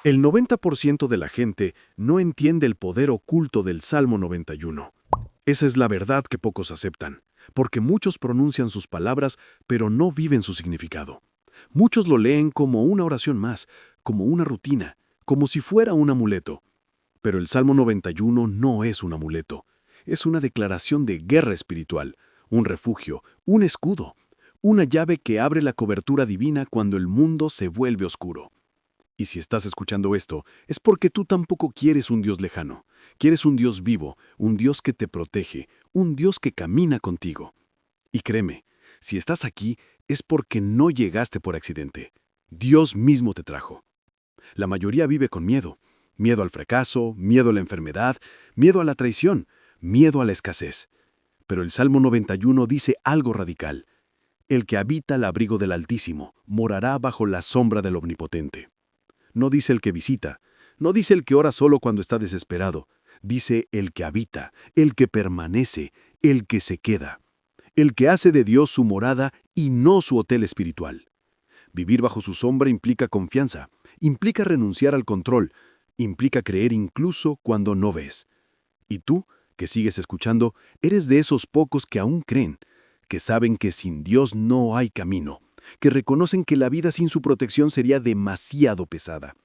El 90% de la gente no entiende el poder oculto del Salmo 91. Esa es la verdad que pocos aceptan, porque muchos pronuncian sus palabras, pero no viven su significado. Muchos lo leen como una oración más, como una rutina, como si fuera un amuleto. Pero el Salmo 91 no es un amuleto. Es una declaración de guerra espiritual, un refugio, un escudo, una llave que abre la cobertura divina cuando el mundo se vuelve oscuro. Y si estás escuchando esto, es porque tú tampoco quieres un Dios lejano. Quieres un Dios vivo, un Dios que te protege, un Dios que camina contigo. Y créeme, si estás aquí es porque no llegaste por accidente. Dios mismo te trajo. La mayoría vive con miedo. Miedo al fracaso, miedo a la enfermedad, miedo a la traición, miedo a la escasez. Pero el Salmo 91 dice algo radical. El que habita al abrigo del Altísimo morará bajo la sombra del Omnipotente. No dice el que visita, no dice el que ora solo cuando está desesperado, dice el que habita, el que permanece, el que se queda, el que hace de Dios su morada y no su hotel espiritual. Vivir bajo su sombra implica confianza, implica renunciar al control, implica creer incluso cuando no ves. Y tú, que sigues escuchando, eres de esos pocos que aún creen, que saben que sin Dios no hay camino, que reconocen que la vida sin su protección sería demasiado pesada.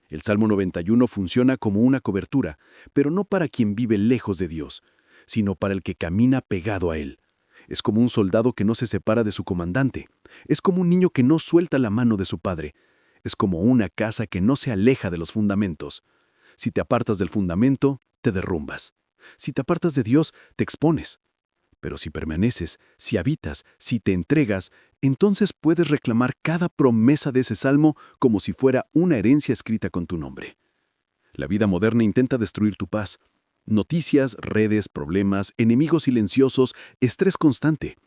El Salmo 91 funciona como una cobertura, pero no para quien vive lejos de Dios, sino para el que camina pegado a Él. Es como un soldado que no se separa de su comandante. Es como un niño que no suelta la mano de su padre. Es como una casa que no se aleja de los fundamentos. Si te apartas del fundamento, te derrumbas. Si te apartas de Dios, te expones. Pero si permaneces, si habitas, si te entregas, entonces puedes reclamar cada promesa de ese salmo como si fuera una herencia escrita con tu nombre. La vida moderna intenta destruir tu paz. Noticias, redes, problemas, enemigos silenciosos, estrés constante.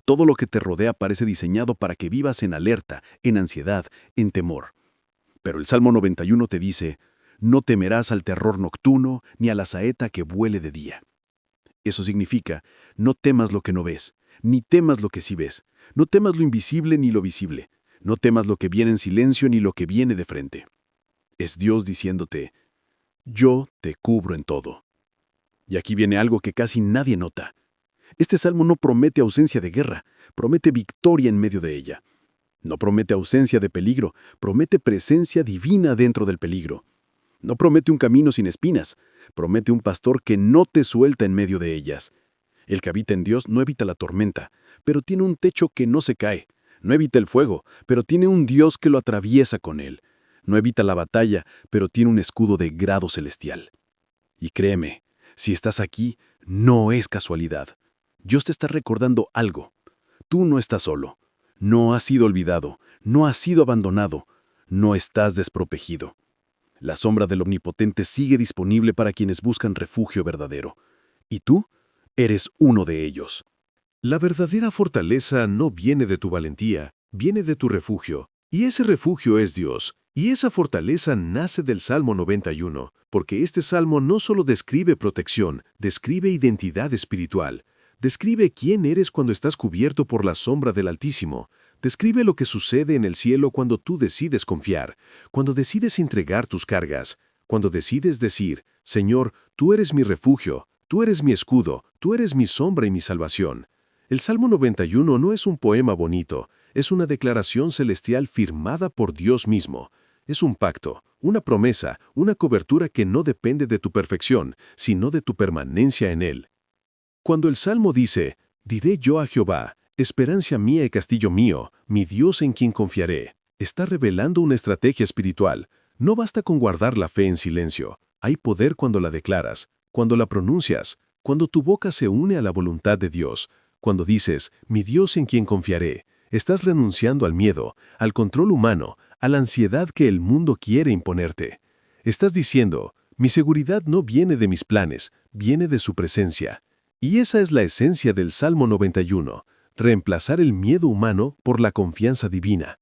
Todo lo que te rodea parece diseñado para que vivas en alerta, en ansiedad, en temor. Pero el Salmo 91 te dice, no temerás al terror nocturno ni a la saeta que vuele de día. Eso significa, no temas lo que no ves, ni temas lo que sí ves. No temas lo invisible ni lo visible. No temas lo que viene en silencio ni lo que viene de frente. Es Dios diciéndote, yo te cubro en todo. Y aquí viene algo que casi nadie nota. Este salmo no promete ausencia de guerra, promete victoria en medio de ella. No promete ausencia de peligro, promete presencia divina dentro del peligro. No promete un camino sin espinas, promete un pastor que no te suelta en medio de ellas. El que habita en Dios no evita la tormenta, pero tiene un techo que no se cae. No evita el fuego, pero tiene un Dios que lo atraviesa con él. No evita la batalla, pero tiene un escudo de grado celestial. Y créeme, si estás aquí, no es casualidad. Dios te está recordando algo. Tú no estás solo. No has sido olvidado. No has sido abandonado. No estás desprotegido. La sombra del Omnipotente sigue disponible para quienes buscan refugio verdadero. Y tú eres uno de ellos. La verdadera fortaleza no viene de tu valentía, viene de tu refugio. Y ese refugio es Dios. Y esa fortaleza nace del Salmo 91, porque este salmo no solo describe protección, describe identidad espiritual. Describe quién eres cuando estás cubierto por la sombra del Altísimo. Describe lo que sucede en el cielo cuando tú decides confiar, cuando decides entregar tus cargas, cuando decides decir, Señor, tú eres mi refugio, tú eres mi escudo, tú eres mi sombra y mi salvación. El Salmo 91 no es un poema bonito, es una declaración celestial firmada por Dios mismo. Es un pacto, una promesa, una cobertura que no depende de tu perfección, sino de tu permanencia en Él. Cuando el Salmo dice, diré yo a Jehová, esperanza mía y castillo mío, mi Dios en quien confiaré, está revelando una estrategia espiritual. No basta con guardar la fe en silencio. Hay poder cuando la declaras, cuando la pronuncias, cuando tu boca se une a la voluntad de Dios. Cuando dices, mi Dios en quien confiaré, estás renunciando al miedo, al control humano, a la ansiedad que el mundo quiere imponerte. Estás diciendo, mi seguridad no viene de mis planes, viene de su presencia. Y esa es la esencia del Salmo 91, reemplazar el miedo humano por la confianza divina.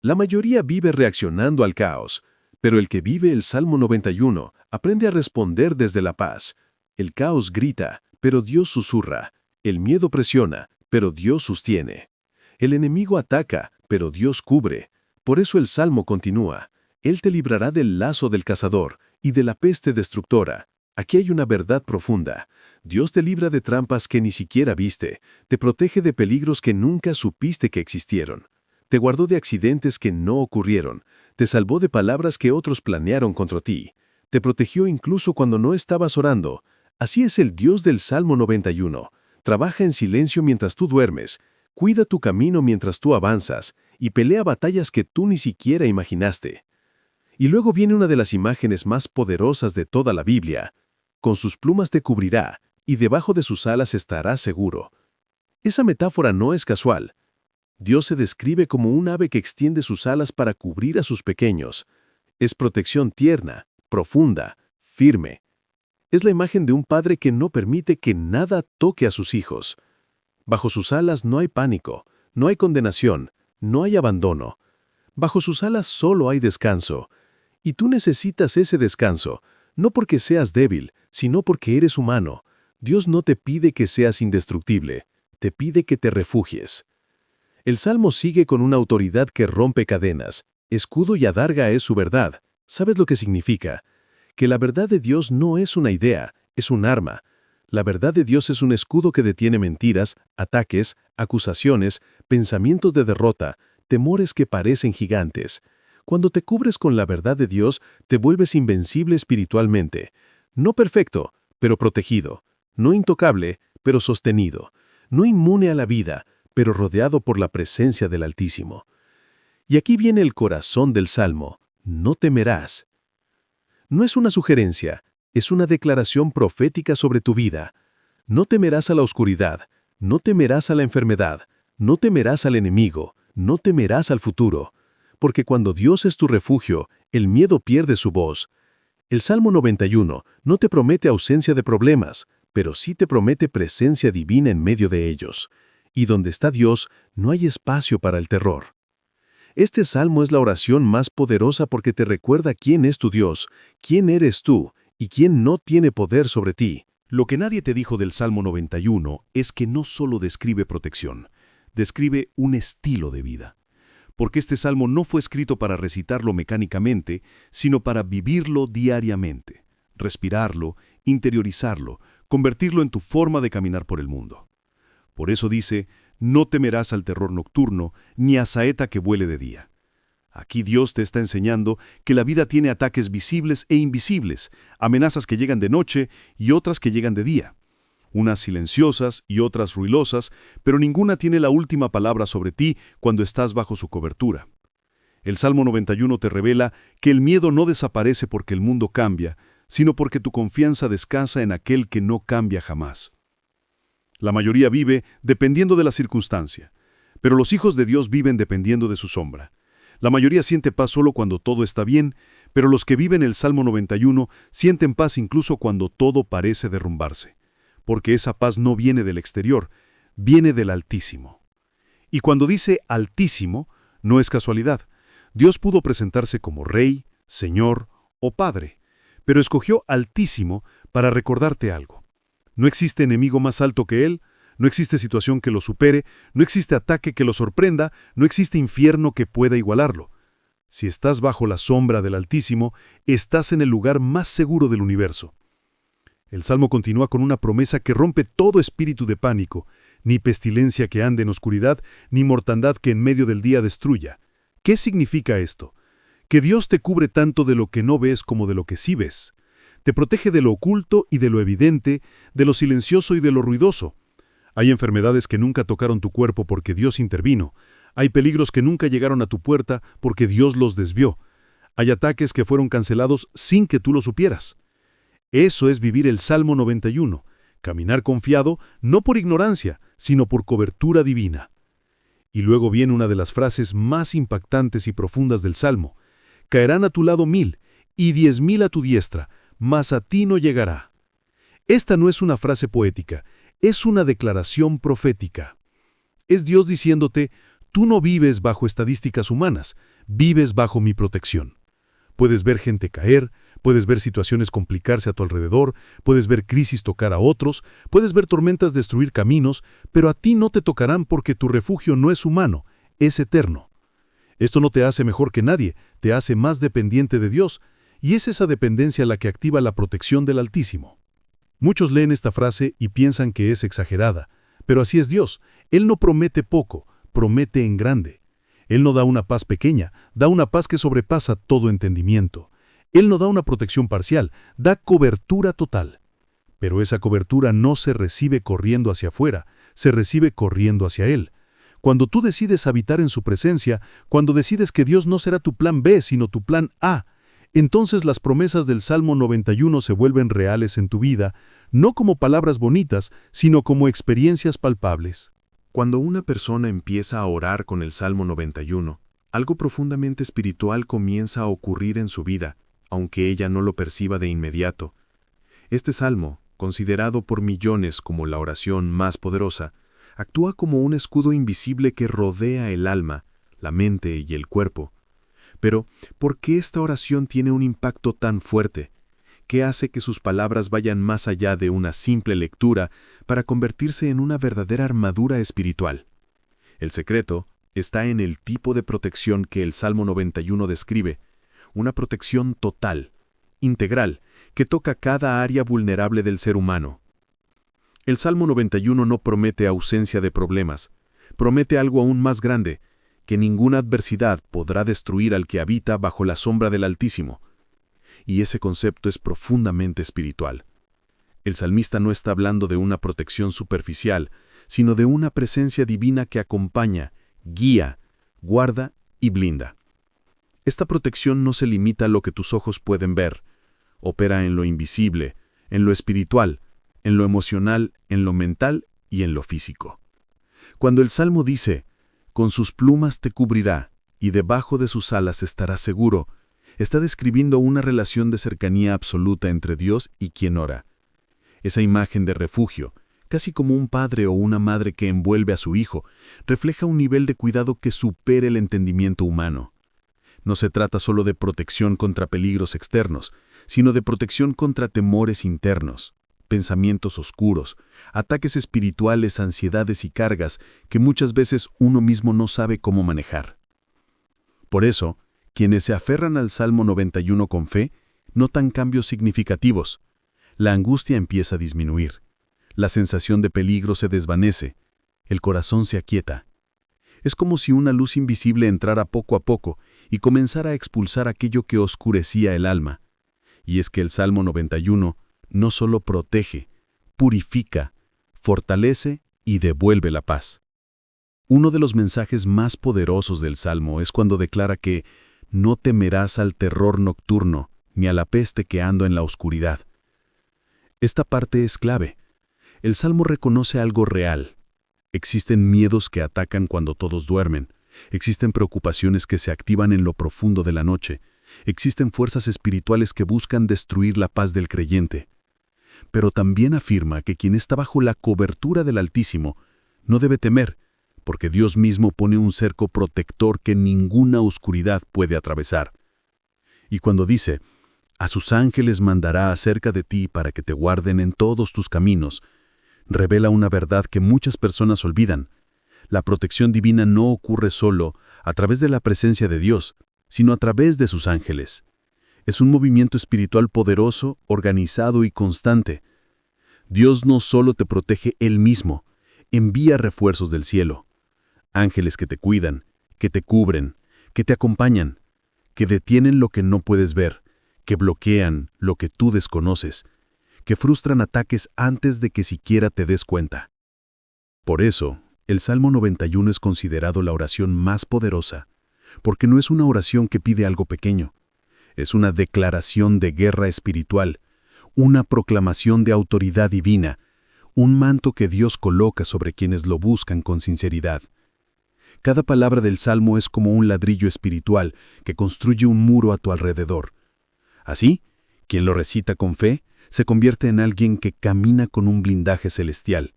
La mayoría vive reaccionando al caos, pero el que vive el Salmo 91 aprende a responder desde la paz. El caos grita, pero Dios susurra. El miedo presiona, pero Dios sostiene. El enemigo ataca, pero Dios cubre. Por eso el Salmo continúa. Él te librará del lazo del cazador y de la peste destructora. Aquí hay una verdad profunda. Dios te libra de trampas que ni siquiera viste, te protege de peligros que nunca supiste que existieron, te guardó de accidentes que no ocurrieron, te salvó de palabras que otros planearon contra ti, te protegió incluso cuando no estabas orando. Así es el Dios del Salmo 91. Trabaja en silencio mientras tú duermes, cuida tu camino mientras tú avanzas y pelea batallas que tú ni siquiera imaginaste. Y luego viene una de las imágenes más poderosas de toda la Biblia. Con sus plumas te cubrirá, y debajo de sus alas estarás seguro. Esa metáfora no es casual. Dios se describe como un ave que extiende sus alas para cubrir a sus pequeños. Es protección tierna, profunda, firme. Es la imagen de un padre que no permite que nada toque a sus hijos. Bajo sus alas no hay pánico, no hay condenación, no hay abandono. Bajo sus alas solo hay descanso. Y tú necesitas ese descanso, no porque seas débil, sino porque eres humano. Dios no te pide que seas indestructible, te pide que te refugies. El Salmo sigue con una autoridad que rompe cadenas. Escudo y adarga es su verdad. ¿Sabes lo que significa? Que la verdad de Dios no es una idea, es un arma. La verdad de Dios es un escudo que detiene mentiras, ataques, acusaciones, pensamientos de derrota, temores que parecen gigantes. Cuando te cubres con la verdad de Dios, te vuelves invencible espiritualmente. No perfecto, pero protegido. No intocable, pero sostenido. No inmune a la vida, pero rodeado por la presencia del Altísimo. Y aquí viene el corazón del Salmo. No temerás. No es una sugerencia, es una declaración profética sobre tu vida. No temerás a la oscuridad, no temerás a la enfermedad, no temerás al enemigo, no temerás al futuro. Porque cuando Dios es tu refugio, el miedo pierde su voz. El Salmo 91 no te promete ausencia de problemas, pero sí te promete presencia divina en medio de ellos. Y donde está Dios, no hay espacio para el terror. Este salmo es la oración más poderosa porque te recuerda quién es tu Dios, quién eres tú y quién no tiene poder sobre ti. Lo que nadie te dijo del Salmo 91 es que no solo describe protección, describe un estilo de vida. Porque este salmo no fue escrito para recitarlo mecánicamente, sino para vivirlo diariamente, respirarlo, interiorizarlo, convertirlo en tu forma de caminar por el mundo. Por eso dice, no temerás al terror nocturno, ni a saeta que vuele de día. Aquí Dios te está enseñando que la vida tiene ataques visibles e invisibles, amenazas que llegan de noche y otras que llegan de día. Unas silenciosas y otras ruidosas, pero ninguna tiene la última palabra sobre ti cuando estás bajo su cobertura. El Salmo 91 te revela que el miedo no desaparece porque el mundo cambia, sino porque tu confianza descansa en aquel que no cambia jamás. La mayoría vive dependiendo de la circunstancia, pero los hijos de Dios viven dependiendo de su sombra. La mayoría siente paz solo cuando todo está bien, pero los que viven el Salmo 91 sienten paz incluso cuando todo parece derrumbarse. Porque esa paz no viene del exterior, viene del Altísimo. Y cuando dice Altísimo, no es casualidad. Dios pudo presentarse como Rey, Señor o Padre, pero escogió Altísimo para recordarte algo. No existe enemigo más alto que Él, no existe situación que lo supere, no existe ataque que lo sorprenda, no existe infierno que pueda igualarlo. Si estás bajo la sombra del Altísimo, estás en el lugar más seguro del universo. El Salmo continúa con una promesa que rompe todo espíritu de pánico, ni pestilencia que ande en oscuridad, ni mortandad que en medio del día destruya. ¿Qué significa esto? Que Dios te cubre tanto de lo que no ves como de lo que sí ves. Te protege de lo oculto y de lo evidente, de lo silencioso y de lo ruidoso. Hay enfermedades que nunca tocaron tu cuerpo porque Dios intervino. Hay peligros que nunca llegaron a tu puerta porque Dios los desvió. Hay ataques que fueron cancelados sin que tú lo supieras. Eso es vivir el Salmo 91, caminar confiado no por ignorancia, sino por cobertura divina. Y luego viene una de las frases más impactantes y profundas del Salmo. Caerán a tu lado 1000 y 10.000 a tu diestra, mas a ti no llegará. Esta no es una frase poética, es una declaración profética. Es Dios diciéndote, tú no vives bajo estadísticas humanas, vives bajo mi protección. Puedes ver gente caer, puedes ver situaciones complicarse a tu alrededor, puedes ver crisis tocar a otros, puedes ver tormentas destruir caminos, pero a ti no te tocarán porque tu refugio no es humano, es eterno. Esto no te hace mejor que nadie, te hace más dependiente de Dios, y es esa dependencia la que activa la protección del Altísimo. Muchos leen esta frase y piensan que es exagerada, pero así es Dios. Él no promete poco, promete en grande. Él no da una paz pequeña, da una paz que sobrepasa todo entendimiento. Él no da una protección parcial, da cobertura total. Pero esa cobertura no se recibe corriendo hacia afuera, se recibe corriendo hacia Él. Cuando tú decides habitar en su presencia, cuando decides que Dios no será tu plan B, sino tu plan A, entonces las promesas del Salmo 91 se vuelven reales en tu vida, no como palabras bonitas, sino como experiencias palpables. Cuando una persona empieza a orar con el Salmo 91, algo profundamente espiritual comienza a ocurrir en su vida, aunque ella no lo perciba de inmediato. Este salmo, considerado por millones como la oración más poderosa, actúa como un escudo invisible que rodea el alma, la mente y el cuerpo. Pero, ¿por qué esta oración tiene un impacto tan fuerte? ¿Qué hace que sus palabras vayan más allá de una simple lectura para convertirse en una verdadera armadura espiritual? El secreto está en el tipo de protección que el Salmo 91 describe, una protección total, integral, que toca cada área vulnerable del ser humano. El Salmo 91 no promete ausencia de problemas, promete algo aún más grande, que ninguna adversidad podrá destruir al que habita bajo la sombra del Altísimo. Y ese concepto es profundamente espiritual. El salmista no está hablando de una protección superficial, sino de una presencia divina que acompaña, guía, guarda y blinda. Esta protección no se limita a lo que tus ojos pueden ver, opera en lo invisible, en lo espiritual, en lo emocional, en lo mental y en lo físico. Cuando el Salmo dice, «Con sus plumas te cubrirá, y debajo de sus alas estarás seguro», está describiendo una relación de cercanía absoluta entre Dios y quien ora. Esa imagen de refugio, casi como un padre o una madre que envuelve a su hijo, refleja un nivel de cuidado que supera el entendimiento humano. No se trata solo de protección contra peligros externos, sino de protección contra temores internos, pensamientos oscuros, ataques espirituales, ansiedades y cargas que muchas veces uno mismo no sabe cómo manejar. Por eso, quienes se aferran al Salmo 91 con fe, notan cambios significativos. La angustia empieza a disminuir. La sensación de peligro se desvanece. El corazón se aquieta. Es como si una luz invisible entrara poco a poco y comenzara a expulsar aquello que oscurecía el alma. Y es que el Salmo 91 no solo protege, purifica, fortalece y devuelve la paz. Uno de los mensajes más poderosos del Salmo es cuando declara que «No temerás al terror nocturno, ni a la peste que anda en la oscuridad». Esta parte es clave. El Salmo reconoce algo real. Existen miedos que atacan cuando todos duermen. Existen preocupaciones que se activan en lo profundo de la noche. Existen fuerzas espirituales que buscan destruir la paz del creyente. Pero también afirma que quien está bajo la cobertura del Altísimo no debe temer, porque Dios mismo pone un cerco protector que ninguna oscuridad puede atravesar. Y cuando dice, «A sus ángeles mandará acerca de ti para que te guarden en todos tus caminos», revela una verdad que muchas personas olvidan. La protección divina no ocurre solo a través de la presencia de Dios, sino a través de sus ángeles. Es un movimiento espiritual poderoso, organizado y constante. Dios no solo te protege Él mismo, envía refuerzos del cielo. Ángeles que te cuidan, que te cubren, que te acompañan, que detienen lo que no puedes ver, que bloquean lo que tú desconoces, que frustran ataques antes de que siquiera te des cuenta. Por eso, el Salmo 91 es considerado la oración más poderosa, porque no es una oración que pide algo pequeño, es una declaración de guerra espiritual, una proclamación de autoridad divina, un manto que Dios coloca sobre quienes lo buscan con sinceridad. Cada palabra del Salmo es como un ladrillo espiritual que construye un muro a tu alrededor. Así, quien lo recita con fe se convierte en alguien que camina con un blindaje celestial.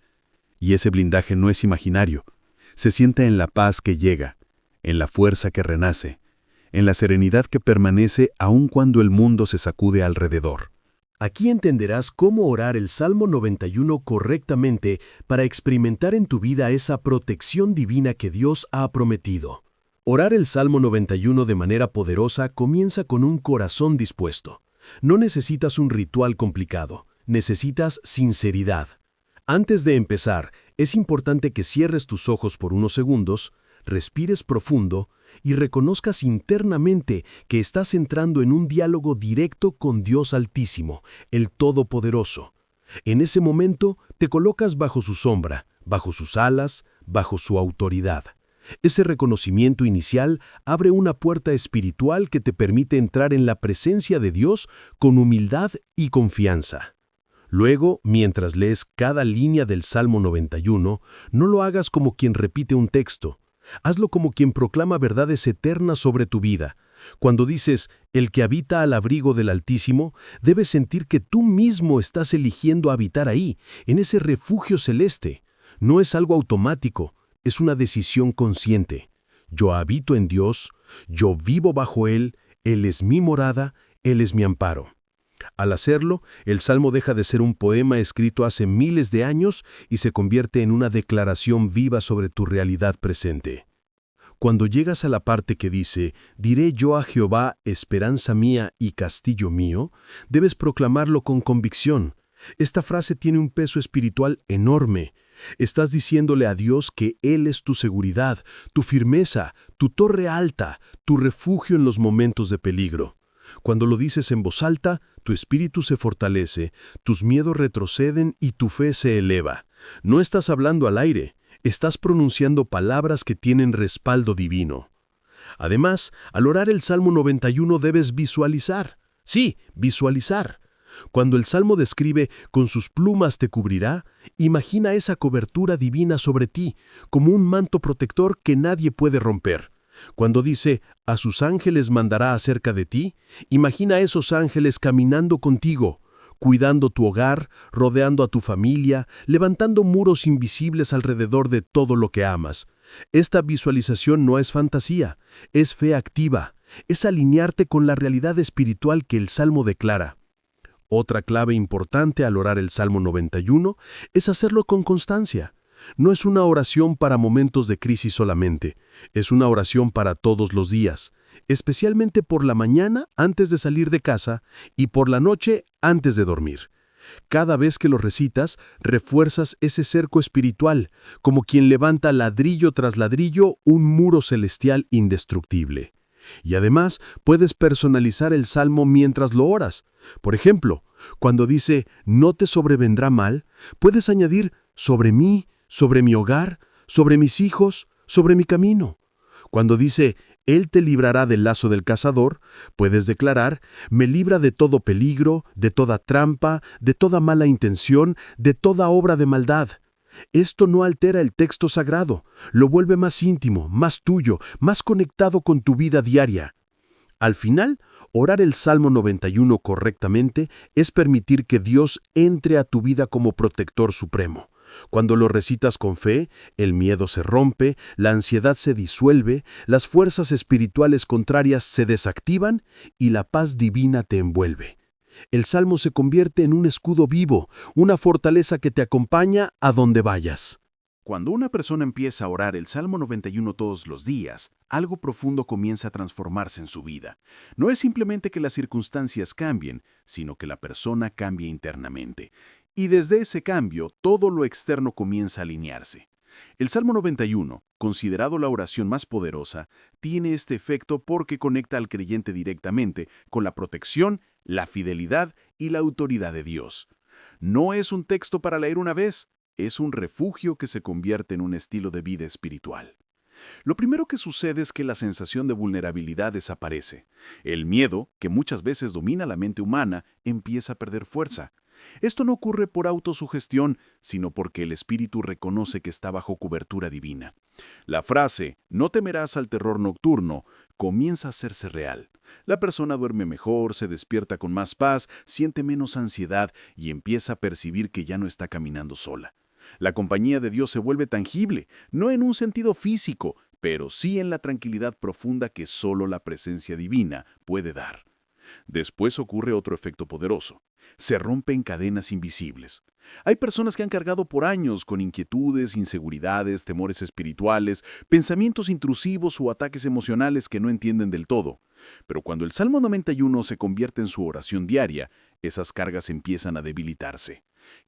Y ese blindaje no es imaginario. Se siente en la paz que llega, en la fuerza que renace, en la serenidad que permanece aun cuando el mundo se sacude alrededor. Aquí entenderás cómo orar el Salmo 91 correctamente para experimentar en tu vida esa protección divina que Dios ha prometido. Orar el Salmo 91 de manera poderosa comienza con un corazón dispuesto. No necesitas un ritual complicado, necesitas sinceridad. Antes de empezar, es importante que cierres tus ojos por unos segundos, respires profundo y reconozcas internamente que estás entrando en un diálogo directo con Dios Altísimo, el Todopoderoso. En ese momento te colocas bajo su sombra, bajo sus alas, bajo su autoridad. Ese reconocimiento inicial abre una puerta espiritual que te permite entrar en la presencia de Dios con humildad y confianza. Luego, mientras lees cada línea del Salmo 91, no lo hagas como quien repite un texto. Hazlo como quien proclama verdades eternas sobre tu vida. Cuando dices, el que habita al abrigo del Altísimo, debes sentir que tú mismo estás eligiendo habitar ahí, en ese refugio celeste. No es algo automático, es una decisión consciente. Yo habito en Dios, yo vivo bajo Él es mi morada, Él es mi amparo. Al hacerlo, el Salmo deja de ser un poema escrito hace miles de años y se convierte en una declaración viva sobre tu realidad presente. Cuando llegas a la parte que dice, «Diré yo a Jehová, esperanza mía y castillo mío», debes proclamarlo con convicción. Esta frase tiene un peso espiritual enorme. Estás diciéndole a Dios que Él es tu seguridad, tu firmeza, tu torre alta, tu refugio en los momentos de peligro. Cuando lo dices en voz alta, tu espíritu se fortalece, tus miedos retroceden y tu fe se eleva. No estás hablando al aire, estás pronunciando palabras que tienen respaldo divino. Además, al orar el Salmo 91 debes visualizar. Sí, visualizar. Cuando el Salmo describe «con sus plumas te cubrirá», imagina esa cobertura divina sobre ti, como un manto protector que nadie puede romper. Cuando dice «a sus ángeles mandará acerca de ti», imagina a esos ángeles caminando contigo, cuidando tu hogar, rodeando a tu familia, levantando muros invisibles alrededor de todo lo que amas. Esta visualización no es fantasía, es fe activa, es alinearte con la realidad espiritual que el Salmo declara. Otra clave importante al orar el Salmo 91 es hacerlo con constancia. No es una oración para momentos de crisis solamente, es una oración para todos los días, especialmente por la mañana antes de salir de casa y por la noche antes de dormir. Cada vez que lo recitas, refuerzas ese cerco espiritual, como quien levanta ladrillo tras ladrillo un muro celestial indestructible. Y además, puedes personalizar el Salmo mientras lo oras. Por ejemplo, cuando dice, «no te sobrevendrá mal», puedes añadir, «sobre mí», «sobre mi hogar», «sobre mis hijos», «sobre mi camino». Cuando dice, «Él te librará del lazo del cazador», puedes declarar, «me libra de todo peligro, de toda trampa, de toda mala intención, de toda obra de maldad». Esto no altera el texto sagrado, lo vuelve más íntimo, más tuyo, más conectado con tu vida diaria. Al final, orar el Salmo 91 correctamente es permitir que Dios entre a tu vida como protector supremo. Cuando lo recitas con fe, el miedo se rompe, la ansiedad se disuelve, las fuerzas espirituales contrarias se desactivan y la paz divina te envuelve. El Salmo se convierte en un escudo vivo, una fortaleza que te acompaña a donde vayas. Cuando una persona empieza a orar el Salmo 91 todos los días, algo profundo comienza a transformarse en su vida. No es simplemente que las circunstancias cambien, sino que la persona cambia internamente. Y desde ese cambio, todo lo externo comienza a alinearse. El Salmo 91, considerado la oración más poderosa, tiene este efecto porque conecta al creyente directamente con la protección, la fidelidad y la autoridad de Dios. No es un texto para leer una vez, es un refugio que se convierte en un estilo de vida espiritual. Lo primero que sucede es que la sensación de vulnerabilidad desaparece. El miedo, que muchas veces domina la mente humana, empieza a perder fuerza. Esto no ocurre por autosugestión, sino porque el espíritu reconoce que está bajo cobertura divina. La frase, «no temerás al terror nocturno», comienza a hacerse real. La persona duerme mejor, se despierta con más paz, siente menos ansiedad y empieza a percibir que ya no está caminando sola. La compañía de Dios se vuelve tangible, no en un sentido físico, pero sí en la tranquilidad profunda que solo la presencia divina puede dar. Después ocurre otro efecto poderoso. Se rompen cadenas invisibles. Hay personas que han cargado por años con inquietudes, inseguridades, temores espirituales, pensamientos intrusivos o ataques emocionales que no entienden del todo. Pero cuando el Salmo 91 se convierte en su oración diaria, esas cargas empiezan a debilitarse.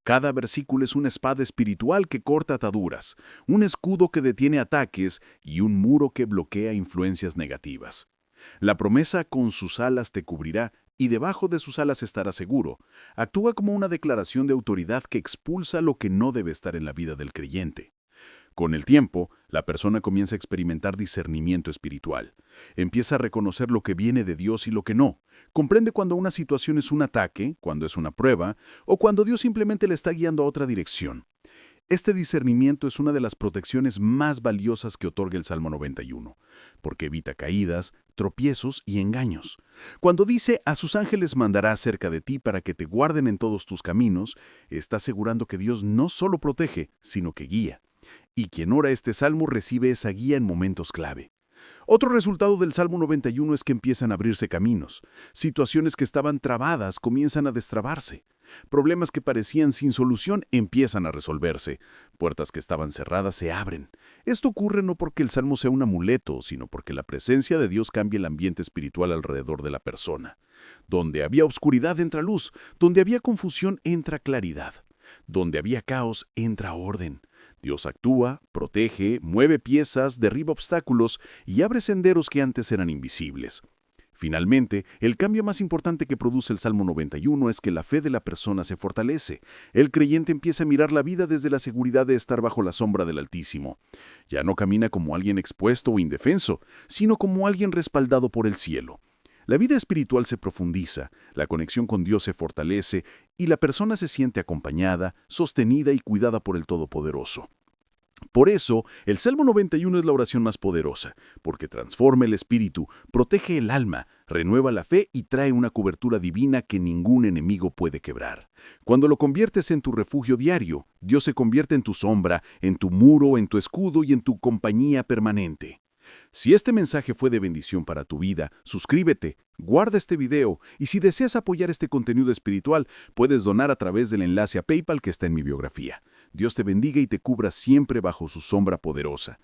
Cada versículo es una espada espiritual que corta ataduras, un escudo que detiene ataques y un muro que bloquea influencias negativas. La promesa con sus alas te cubrirá y debajo de sus alas estarás seguro. Actúa como una declaración de autoridad que expulsa lo que no debe estar en la vida del creyente. Con el tiempo, la persona comienza a experimentar discernimiento espiritual. Empieza a reconocer lo que viene de Dios y lo que no. Comprende cuando una situación es un ataque, cuando es una prueba, o cuando Dios simplemente le está guiando a otra dirección. Este discernimiento es una de las protecciones más valiosas que otorga el Salmo 91, porque evita caídas, tropiezos y engaños. Cuando dice, a sus ángeles mandará cerca de ti para que te guarden en todos tus caminos, está asegurando que Dios no solo protege, sino que guía. Y quien ora este salmo recibe esa guía en momentos clave. Otro resultado del Salmo 91 es que empiezan a abrirse caminos. Situaciones que estaban trabadas comienzan a destrabarse. Problemas que parecían sin solución empiezan a resolverse. Puertas que estaban cerradas se abren. Esto ocurre no porque el Salmo sea un amuleto, sino porque la presencia de Dios cambia el ambiente espiritual alrededor de la persona. Donde había oscuridad entra luz, donde había confusión entra claridad. Donde había caos entra orden. Dios actúa, protege, mueve piezas, derriba obstáculos y abre senderos que antes eran invisibles. Finalmente, el cambio más importante que produce el Salmo 91 es que la fe de la persona se fortalece. El creyente empieza a mirar la vida desde la seguridad de estar bajo la sombra del Altísimo. Ya no camina como alguien expuesto o indefenso, sino como alguien respaldado por el cielo. La vida espiritual se profundiza, la conexión con Dios se fortalece y la persona se siente acompañada, sostenida y cuidada por el Todopoderoso. Por eso, el Salmo 91 es la oración más poderosa, porque transforma el espíritu, protege el alma, renueva la fe y trae una cobertura divina que ningún enemigo puede quebrar. Cuando lo conviertes en tu refugio diario, Dios se convierte en tu sombra, en tu muro, en tu escudo y en tu compañía permanente. Si este mensaje fue de bendición para tu vida, suscríbete, guarda este video y si deseas apoyar este contenido espiritual, puedes donar a través del enlace a PayPal que está en mi biografía. Dios te bendiga y te cubra siempre bajo su sombra poderosa.